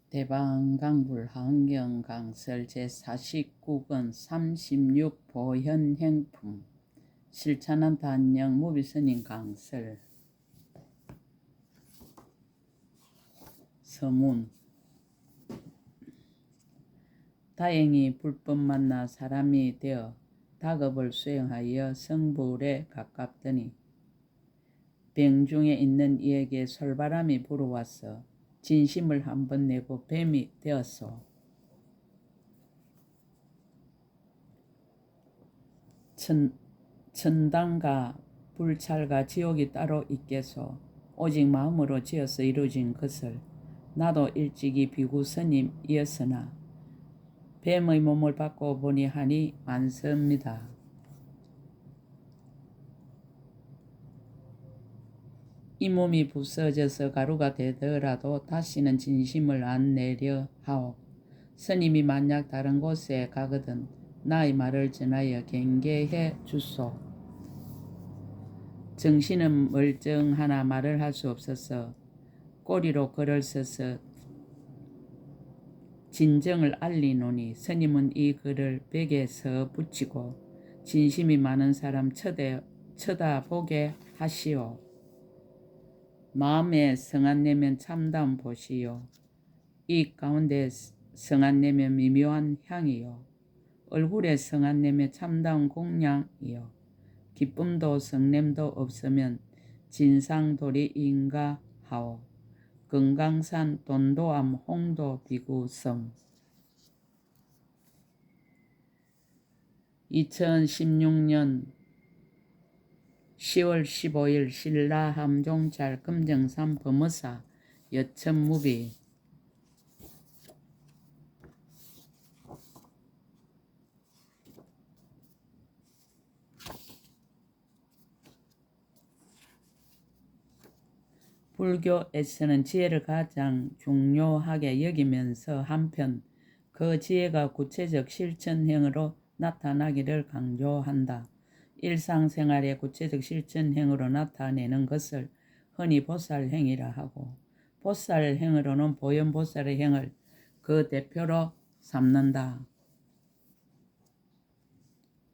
대방강불 환경강설 제49권 36 보현행품 실천한 단영 무비스님 강설. 서문. 다행히 불법 만나 사람이 되어 다급을 수행하여 성불에 가깝더니 병중에 있는 이에게 솔바람이 불어와서 진심을 한번 내고 뱀이 되었소. 천당과 불찰과 지옥이 따로 있겠소. 오직 마음으로 지어서 이루어진 것을 나도 일찍이 비구 스님이었으나 뱀의 몸을 받고 보니 하니 많습니다. 이 몸이 부서져서 가루가 되더라도 다시는 진심을 안 내려 하오. 스님이 만약 다른 곳에 가거든 나의 말을 전하여 경계해 주소. 정신은 멀쩡하나 말을 할 수 없어서 꼬리로 글을 써서 진정을 알리노니 스님은 이 글을 벽에 붙이고 진심이 많은 사람 쳐다보게 하시오. 마음에 성안 내면 참다운 보시오. 이 가운데 성안 내면 미묘한 향이요. 얼굴에 성안 내면 참다운 공양이요. 기쁨도 성냄도 없으면 진상도리인가 하오. 금강산 돈도암 홍도 비구성. 2016년 10월 15일 신라 함종찰 금정산 범어사 여천무비. 불교에서는 지혜를 가장 중요하게 여기면서 한편 그 지혜가 구체적 실천행으로 나타나기를 강조한다. 일상생활의 구체적 실천행으로 나타내는 것을 흔히 보살행이라 하고 보살행으로는 보현보살의 행을 그 대표로 삼는다.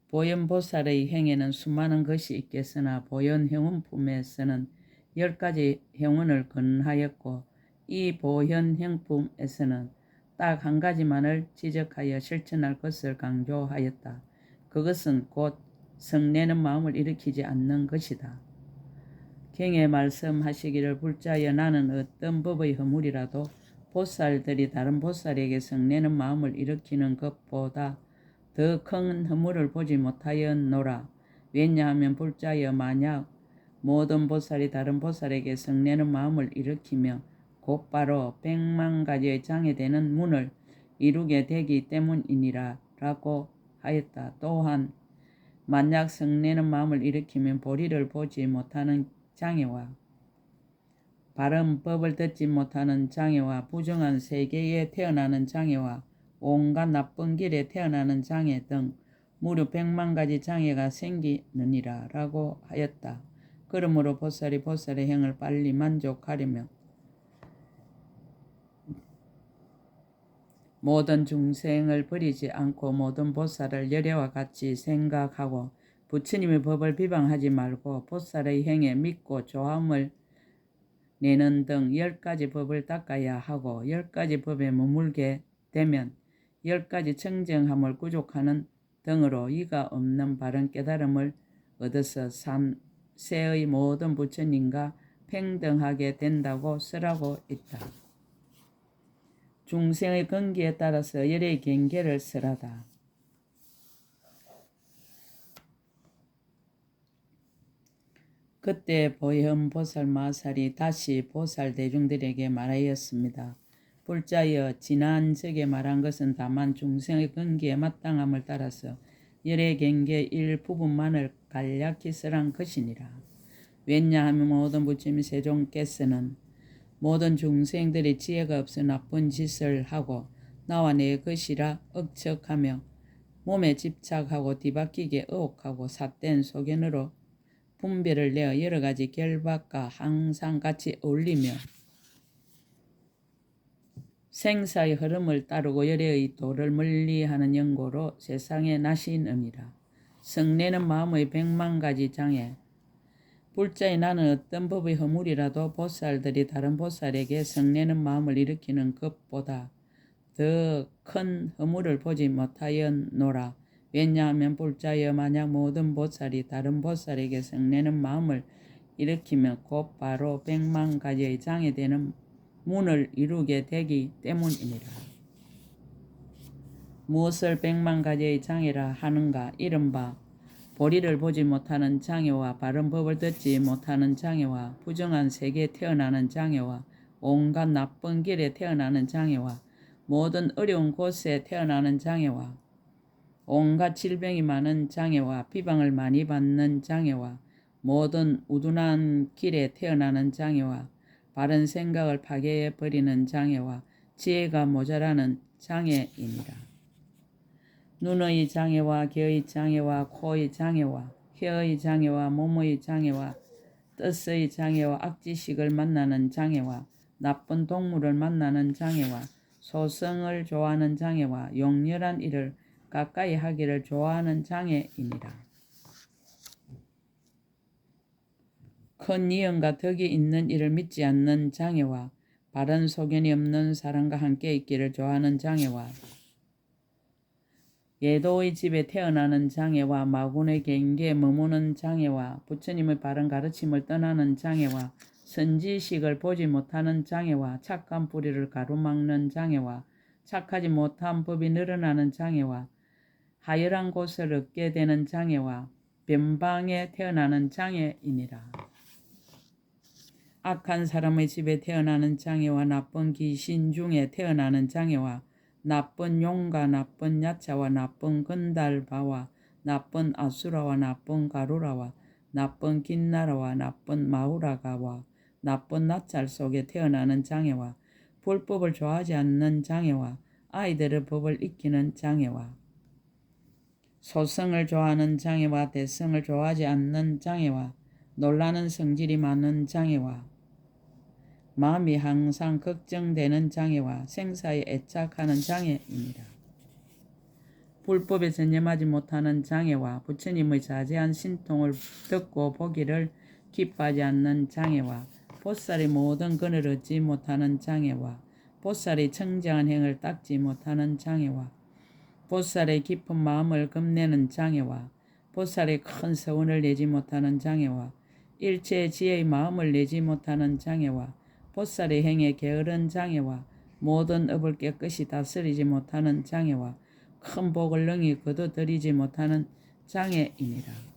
보현보살의 행에는 수많은 것이 있겠으나 보현행운품에서는 10가지 행운을 권하였고 이 보현행품에서는 딱 한 가지만을 지적하여 실천할 것을 강조하였다. 그것은 곧 성내는 마음을 일으키지 않는 것이다. 경에 말씀하시기를 불자여 나는 어떤 법의 허물이라도 보살들이 다른 보살에게 성내는 마음을 일으키는 것보다 더 큰 허물을 보지 못하였노라. 왜냐하면 불자여 만약 모든 보살이 다른 보살에게 성내는 마음을 일으키며 곧바로 100만 가지의 장애되는 문을 이루게 되기 때문이니라 라고 하였다. 또한 만약 성내는 마음을 일으키면 보리를 보지 못하는 장애와 바른 법을 듣지 못하는 장애와 부정한 세계에 태어나는 장애와 온갖 나쁜 길에 태어나는 장애 등 무려 100만 가지 장애가 생기느니라 라고 하였다. 그러므로 보살이 보살의 행을 빨리 만족하려면 모든 중생을 버리지 않고 모든 보살을 열애와 같이 생각하고 부처님의 법을 비방하지 말고 보살의 행에 믿고 조함을 내는 등 10가지 법을 닦아야 하고 10가지 법에 머물게 되면 10가지 청정함을 구족하는 등으로 이가 없는 바른 깨달음을 얻어서 삼세의 모든 부처님과 평등하게 된다고 쓰라고 있다. 중생의 근기에 따라서 열의 경계를 설하다. 그때 보현보살 마살이 다시 보살 대중들에게 말하였습니다. 불자여 지난 적에 말한 것은 다만 중생의 근기에 마땅함을 따라서 열의 경계 일부분만을 간략히 설한 것이니라. 왜냐하면 모든 부처님 세종께서는 모든 중생들이 지혜가 없어 나쁜 짓을 하고 나와 내 것이라 억척하며 몸에 집착하고 뒤바뀌게 의혹하고 삿된 소견으로 분별을 내어 여러가지 결박과 항상 같이 어울리며 생사의 흐름을 따르고 열애의 도를 멀리하는 연고로 세상에 나시느니라. 성내는 마음의 100,000가지 장애. 불자의 나는 어떤 법의 허물이라도 보살들이 다른 보살에게 성내는 마음을 일으키는 것보다 더 큰 허물을 보지 못하였노라. 왜냐하면 불자여 만약 모든 보살이 다른 보살에게 성내는 마음을 일으키면 곧바로 100,000가지의 장애되는 문을 이루게 되기 때문이니라. 무엇을 100,000가지의 장애라 하는가? 이른바 보리를 보지 못하는 장애와 바른 법을 듣지 못하는 장애와 부정한 세계에 태어나는 장애와 온갖 나쁜 길에 태어나는 장애와 모든 어려운 곳에 태어나는 장애와 온갖 질병이 많은 장애와 비방을 많이 받는 장애와 모든 우둔한 길에 태어나는 장애와 바른 생각을 파괴해버리는 장애와 지혜가 모자라는 장애이니라. 눈의 장애와 귀의 장애와 코의 장애와 혀의 장애와 몸의 장애와 뜻의 장애와 악지식을 만나는 장애와 나쁜 동물을 만나는 장애와 소성을 좋아하는 장애와 용렬한 일을 가까이 하기를 좋아하는 장애이니라. 큰 이언과 덕이 있는 일을 믿지 않는 장애와 바른 소견이 없는 사람과 함께 있기를 좋아하는 장애와 예도의 집에 태어나는 장애와 마군의 개인기에 머무는 장애와 부처님의 바른 가르침을 떠나는 장애와 선지식을 보지 못하는 장애와 착한 뿌리를 가로막는 장애와 착하지 못한 법이 늘어나는 장애와 하열한 곳을 얻게 되는 장애와 변방에 태어나는 장애이니라. 악한 사람의 집에 태어나는 장애와 나쁜 귀신 중에 태어나는 장애와 나쁜 용과 나쁜 야차와 나쁜 건달바와 나쁜 아수라와 나쁜 가루라와 나쁜 긴나라와 나쁜 마우라가와 나쁜 낯살 속에 태어나는 장애와 불법을 좋아하지 않는 장애와 아이들의 법을 익히는 장애와 소성을 좋아하는 장애와 대성을 좋아하지 않는 장애와 놀라는 성질이 많은 장애와 마음이 항상 걱정되는 장애와 생사에 애착하는 장애입니다. 불법에 전념하지 못하는 장애와 부처님의 자세한 신통을 듣고 보기를 기뻐하지 않는 장애와 보살의 모든 근을 얻지 못하는 장애와 보살의 청정한 행을 닦지 못하는 장애와 보살의 깊은 마음을 겁내는 장애와 보살의 큰 서원을 내지 못하는 장애와 일체의 지혜의 마음을 내지 못하는 장애와 보살의 행에 게으른 장애와 모든 업을 깨끗이 다스리지 못하는 장애와 큰 복을 능히 거둬들이지 못하는 장애이니라.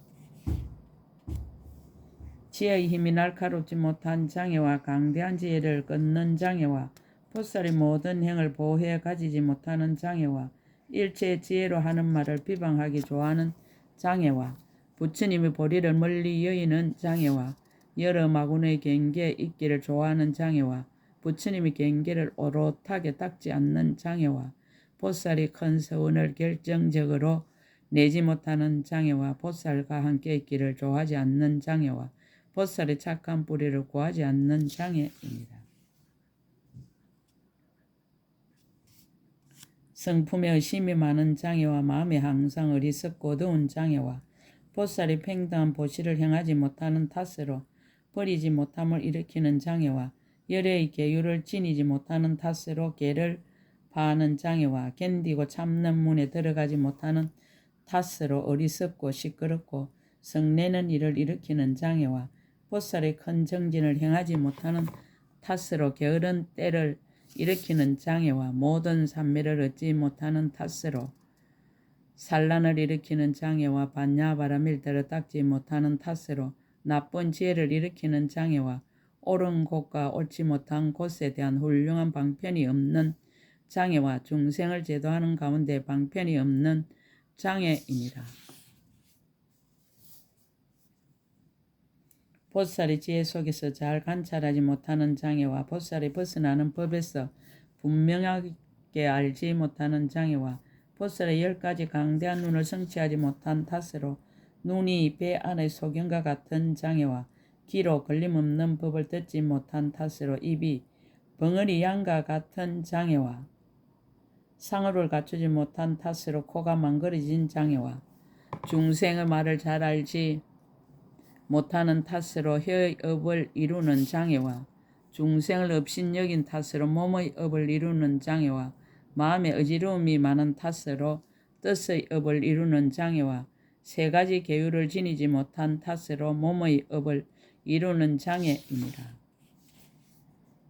지혜의 힘이 날카롭지 못한 장애와 강대한 지혜를 끊는 장애와 보살의 모든 행을 보호해 가지지 못하는 장애와 일체의 지혜로 하는 말을 비방하기 좋아하는 장애와 부처님의 보리를 멀리 여의는 장애와 여러 마군의 경계에 있기를 좋아하는 장애와 부처님의 경계를 오롯하게 닦지 않는 장애와 보살이 큰 서원을 결정적으로 내지 못하는 장애와 보살과 함께 있기를 좋아하지 않는 장애와 보살의 착한 뿌리를 구하지 않는 장애입니다. 성품에 의심이 많은 장애와 마음에 항상 어리석고 더운 장애와 보살이 평등한 보시를 행하지 못하는 탓으로 버리지 못함을 일으키는 장애와 열애의 계율을 지니지 못하는 탓으로 계를 파하는 장애와 견디고 참는 문에 들어가지 못하는 탓으로 어리석고 시끄럽고 성내는 일을 일으키는 장애와 보살의 큰 정진을 행하지 못하는 탓으로 게으른 때를 일으키는 장애와 모든 산매를 얻지 못하는 탓으로 산란을 일으키는 장애와 반야바라밀 대로 닦지 못하는 탓으로 나쁜 지혜를 일으키는 장애와 옳은 곳과 옳지 못한 곳에 대한 훌륭한 방편이 없는 장애와 중생을 제도하는 가운데 방편이 없는 장애이니라. 보살의 지혜 속에서 잘 관찰하지 못하는 장애와 보살이 벗어나는 법에서 분명하게 알지 못하는 장애와 보살의 10가지 강대한 눈을 성취하지 못한 탓으로 눈이 배 안의 소경과 같은 장애와 귀로 걸림없는 법을 듣지 못한 탓으로 입이 벙어리 양과 같은 장애와 상어를 갖추지 못한 탓으로 코가 망그러진 장애와 중생의 말을 잘 알지 못하는 탓으로 혀의 업을 이루는 장애와 중생을 업신여긴 탓으로 몸의 업을 이루는 장애와 마음의 어지러움이 많은 탓으로 뜻의 업을 이루는 장애와 세 가지 계율을 지니지 못한 탓으로 몸의 업을 이루는 장애이니라.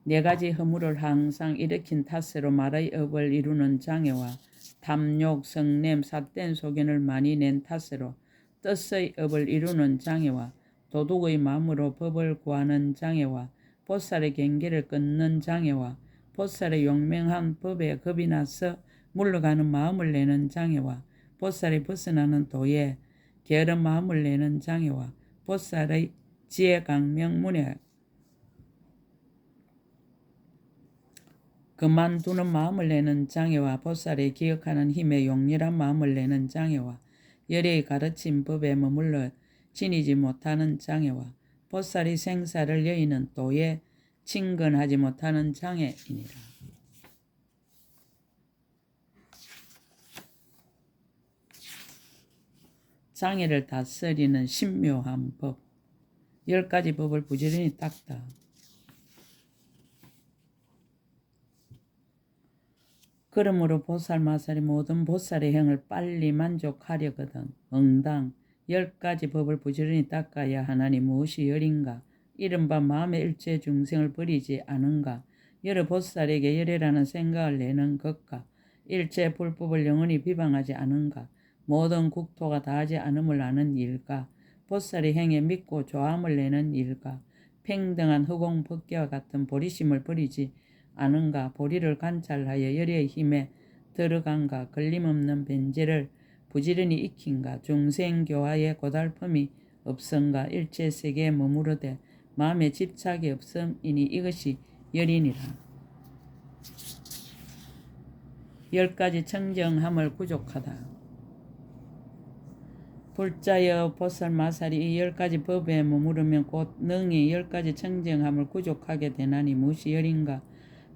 네 가지 허물을 항상 일으킨 탓으로 말의 업을 이루는 장애와 탐욕, 성냄, 삿된 소견을 많이 낸 탓으로 뜻의 업을 이루는 장애와 도둑의 마음으로 법을 구하는 장애와 보살의 경계를 끊는 장애와 보살의 용맹한 법에 겁이 나서 물러가는 마음을 내는 장애와 보살이 벗어나는 도에 게으른 마음을 내는 장애와 보살의 지혜 강명문에 그만두는 마음을 내는 장애와 보살이 기억하는 힘에 용렬한 마음을 내는 장애와 열의 가르친 법에 머물러 지니지 못하는 장애와 보살이 생사를 여의는 도에 친근하지 못하는 장애이니라. 장애를 다스리는 신묘한 법. 10가지 법을 부지런히 닦다. 그러므로 보살 마살이 모든 보살의 행을 빨리 만족하려거든 응당 10가지 법을 부지런히 닦아야 하나니 무엇이 열인가? 이른바 마음의 일체 중생을 버리지 않은가? 여러 보살에게 열애라는 생각을 내는 것과 일체 불법을 영원히 비방하지 않은가? 모든 국토가 다하지 않음을 아는 일과 보살의 행에 믿고 조함을 내는 일과 평등한 허공 법계와 같은 보리심을 버리지 않은가? 보리를 관찰하여 열의 힘에 들어간가? 걸림없는 변제를 부지런히 익힌가? 중생교화에 고달픔이 없은가? 일체 세계에 머무르되 마음에 집착이 없음이니 이것이 열이니라. 10가지 청정함을 부족하다. 불자여 보살 마살이 이 10가지 법에 머무르면 곧 능히 10가지 청정함을 구족하게 되나니 무엇이 열인가?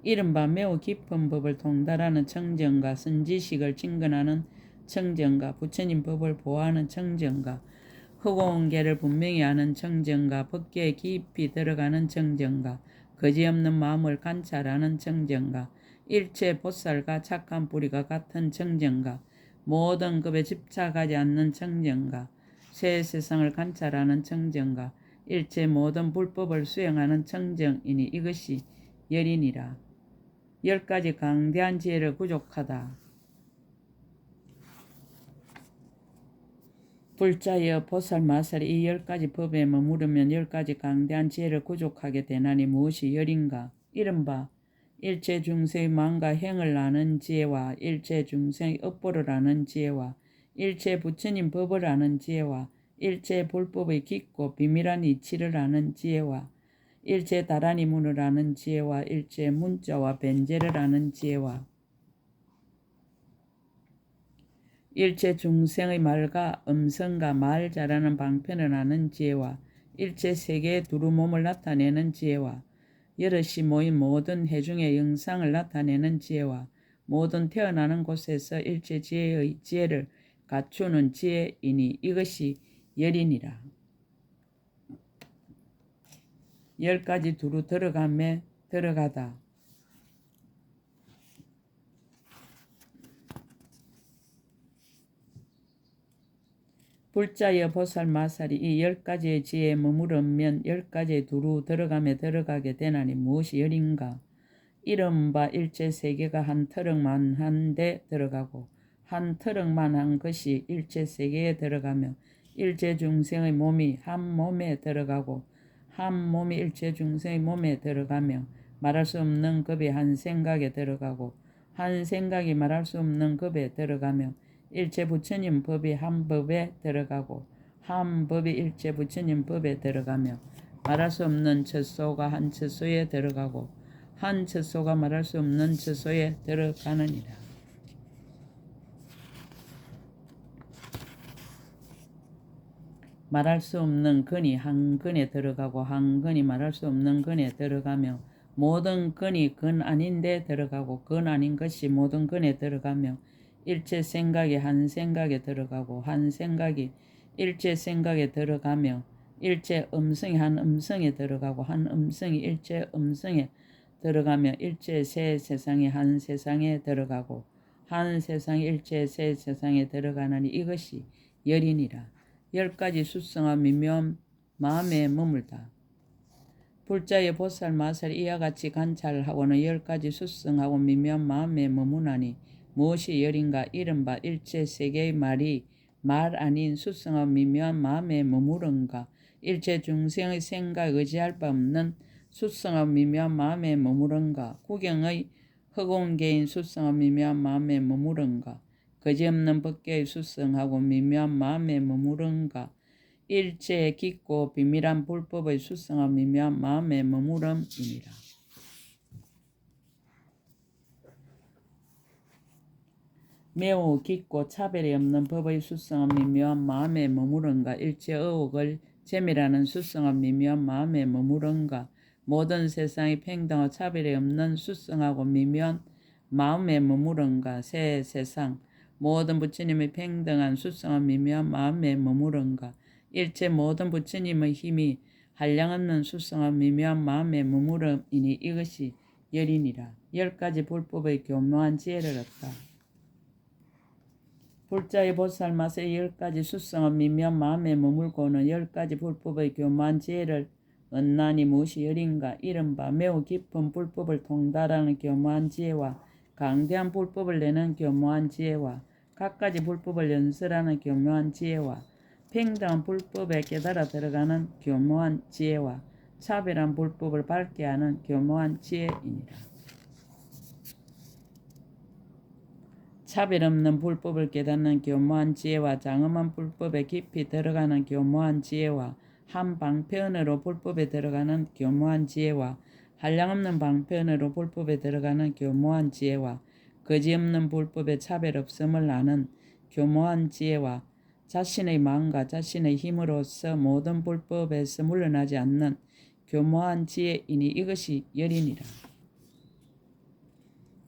이른바 매우 깊은 법을 통달하는 청정가, 선지식을 진근하는 청정가, 부처님 법을 보호하는 청정가, 허공계를 분명히 아는 청정가, 법계에 깊이 들어가는 청정가, 거지없는 마음을 관찰하는 청정가, 일체 보살과 착한 뿌리가 같은 청정가, 모든 급에 집착하지 않는 청정가, 새 세상을 관찰하는 청정가, 일체 모든 불법을 수행하는 청정이니 이것이 열이니라. 10가지 강대한 지혜를 부족하다. 불자여 보살 마살이 이 10가지 법에 머무르면 10가지 강대한 지혜를 구족하게 되나니 무엇이 열인가? 이른바 일체 중생의 마음과 행을 아는 지혜와 일체 중생의 업보를 아는 지혜와 일체 부처님 법을 아는 지혜와 일체 불법의 깊고 비밀한 이치를 아는 지혜와 일체 다란이 문을 아는 지혜와 일체 문자와 변제를 아는 지혜와 일체 중생의 말과 음성과 말 잘하는 방편을 아는 지혜와 일체 세계의 두루 몸을 나타내는 지혜와 여럿이 모인 모든 해중의 영상을 나타내는 지혜와 모든 태어나는 곳에서 일체 지혜의 지혜를 갖추는 지혜이니 이것이 열이니라. 10가지 두루 들어가매 들어가다. 불자여 보살 마살이 이 10가지의 지혜에 머무르면 10가지의 두루 들어가매 들어가게 되나니 무엇이 열인가? 이른바 일체 세계가 한 터럭만 한데 들어가고 한 터럭만 한 것이 일체 세계에 들어가며 일체 중생의 몸이 한 몸에 들어가고 한 몸이 일체 중생의 몸에 들어가며 말할 수 없는 급이 한 생각에 들어가고 한 생각이 말할 수 없는 급에 들어가며 일체 부처님 법이 한 법에 들어가고 한 법이 일체 부처님 법에 들어가며 말할 수 없는 처소가 한 처소에 들어가고 한 처소가 말할 수 없는 처소에 들어가느니라. 말할 수 없는 근이 한 근에 들어가고 한 근이 말할 수 없는 근에 들어가며 모든 근이 근 아닌 데 들어가고 근 아닌 것이 모든 근에 들어가며 일체 생각이 한 생각에 들어가고 한 생각이 일체 생각에 들어가며 일체 음성이 한 음성에 들어가고 한 음성이 일체 음성에 들어가며 일체 새 세상이 한 세상에 들어가고 한 세상이 일체 새 세상에 들어가나니 이것이 열이니라. 10가지 수성과 미묘한 마음에 머물다. 불자의 보살 마살 이와 같이 관찰하고는 10가지 수성하고 미묘한 마음에 머무나니 무엇이 열인가? 이른바 일체 세계의 말이 말 아닌 수성하고 미묘한 마음에 머무른가? 일체 중생의 생각 의지할 바 없는 수성하고 미묘한 마음에 머무른가? 구경의 허공계인 수성하고 미묘한 마음에 머무른가? 거지없는 법계의 수성하고 미묘한 마음에 머무른가? 일체 깊고 비밀한 불법의 수성과 미묘한 마음에 머무름이니라. 매우 깊고 차별이 없는 법의 수성과 미묘한 마음에 머무른가? 일체 의혹을 재미라는 수성과 미묘한 마음에 머무른가? 모든 세상이 평등하고 차별이 없는 수성하고 미묘한 마음에 머무른가? 새 세상 모든 부처님의 평등한 수성과 미묘한 마음에 머무른가? 일체 모든 부처님의 힘이 한량없는 수성과 미묘한 마음에 머무름이니 이것이 열이니라. 10가지 불법의 교묘한 지혜를 얻다. 불자의 보살 맛의 10가지 수성과 미묘한 마음에 머물고는 10가지 불법의 교묘한 지혜를 얻나니 무엇이 열인가? 이른바 매우 깊은 불법을 통달하는 교묘한 지혜와 강대한 불법을 내는 교묘한 지혜와 갖가지 불법을 연설하는 교묘한 지혜와 평등한 불법에 깨달아 들어가는 교묘한 지혜와 차별한 불법을 밝게 하는 교묘한 지혜이니라. 차별 없는 불법을 깨닫는 교묘한 지혜와 장엄한 불법에 깊이 들어가는 교묘한 지혜와 한 방편으로 불법에 들어가는 교묘한 지혜와 한량없는 방편으로 불법에 들어가는 교묘한 지혜와 거지없는 불법에 차별 없음을 아는 교묘한 지혜와 자신의 마음과 자신의 힘으로서 모든 불법에서 물러나지 않는 교묘한 지혜이니 이것이 열이니라.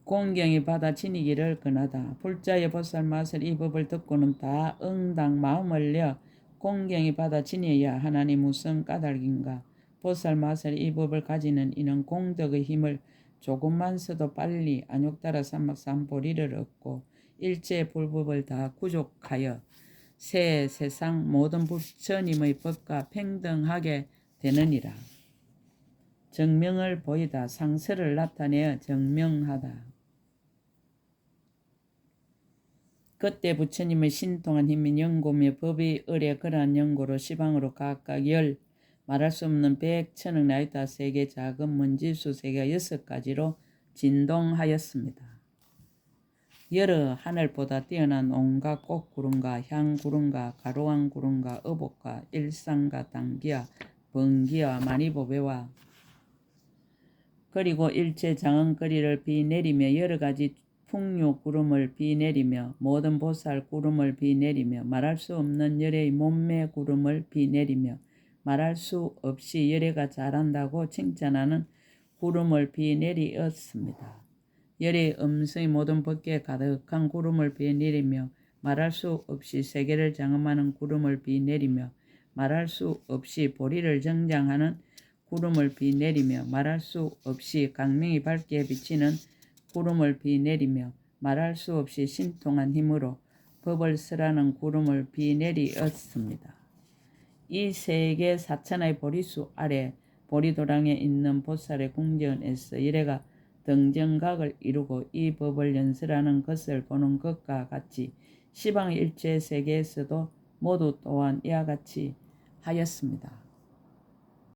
공경이 받아 지니기를 권하다. 불자의 보살 맛을 이 법을 듣고는 다 응당 마음을 려 공경이 받아 지녀야 하나니 무슨 까닭인가? 보살 맛을 이 법을 가지는 이는 공덕의 힘을 조금만 써도 빨리 안욕따라 삼박삼보리를 얻고 일체 불법을 다 구족하여 새 세상 모든 부처님의 법과 평등하게 되느니라. 정명을 보이다. 상설을 나타내어 정명하다. 그때 부처님의 신통한 힘인 연고며 법이 의뢰 그러한 연고로 시방으로 각각 말할 수 없는 100천억 나이다 세계 작은 먼지수 세계가 6가지로 진동하였습니다. 여러 하늘보다 뛰어난 온갖 꽃구름과 향구름과 가로왕 구름과 어복과 일상과 당기와 번기와 마니보배와 그리고 일체 장언거리를 비내리며 여러가지 풍류구름을 비내리며 모든 보살 구름을 비내리며 말할 수 없는 열의 몸매 구름을 비내리며 말할 수 없이 열애가 잘한다고 칭찬하는 구름을 비내리었습니다. 열의 음성이 모든 법계에 가득한 구름을 비내리며 말할 수 없이 세계를 장엄하는 구름을 비내리며 말할 수 없이 보리를 정장하는 구름을 비내리며 말할 수 없이 강명이 밝게 비치는 구름을 비내리며 말할 수 없이 신통한 힘으로 법을 설하는 구름을 비내리었습니다. 이 세계 사천의 보리수 아래 보리도랑에 있는 보살의 궁전에서 열애가 등정각을 이루고 이 법을 연설하는 것을 보는 것과 같이 시방 일체 세계에서도 모두 또한 이와 같이 하였습니다.